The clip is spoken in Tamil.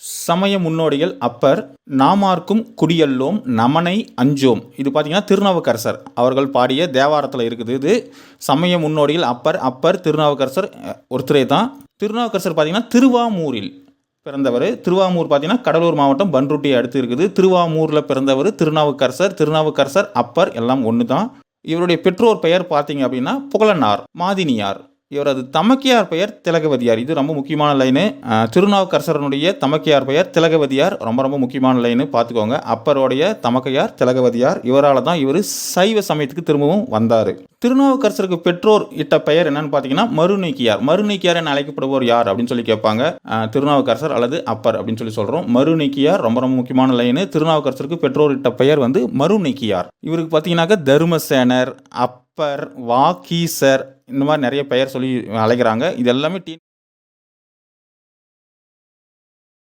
சமய முன்னோடிகள் அப்பர். நாமார்க்கும் குடியல்லோம் நமனை அஞ்சோம். இது பார்த்தீங்கன்னா திருநாவுக்கரசர் அவர்கள் பாடிய தேவாரத்தில் இருக்குது. இது சமய முன்னோடிகள் அப்பர் திருநாவுக்கரசர் ஒருத்தரே தான். திருநாவுக்கரசர் பார்த்தீங்கன்னா திருவாமூரில் பிறந்தவர். திருவாமூர் பார்த்தீங்கன்னா கடலூர் மாவட்டம் பன்ருட்டியை அடுத்து இருக்குது. திருவாமூரில் பிறந்தவர் திருநாவுக்கரசர் அப்பர் எல்லாம் ஒன்று தான். இவருடைய பெற்றோர் பெயர் பார்த்தீங்க அப்படின்னா புகழனார், மாதினியார். இவரது தமக்கையார் பெயர் திலகவதியார். இது ரொம்ப முக்கியமான லைனு. திருநாவுக்கரசரனுடைய தமக்கையார் பெயர் திலகவதியார். ரொம்ப முக்கியமான லைனு பார்த்துக்கோங்க. அப்பருடைய தமக்கையார் திலகவதியார். இவரால் தான் இவர் சைவ சமயத்துக்கு திரும்பவும் வந்தார். திருநாவுக்கரசருக்கு பெற்றோர் இட்ட பெயர் என்னன்னு பார்த்தீங்கன்னா மறுநீக்கியார். மறுநீக்கியார் என அழைக்கப்படுவோர் யார் அப்படின்னு சொல்லி கேட்பாங்க. திருநாவுக்கரசர் அல்லது அப்பர் அப்படின்னு சொல்லி சொல்கிறோம். மறுநீக்கியார் ரொம்ப முக்கியமான லைனு. திருநாவுக்கரசருக்கு பெற்றோர் இட்ட பெயர் வந்து மறுநீக்கியார். இவருக்கு பார்த்தீங்கன்னாக்க தருமசேனர், அப்பர், வாக்கீசர், இந்த மாதிரி நிறைய பெயர் சொல்லி அழைக்கிறாங்க. இது எல்லாமே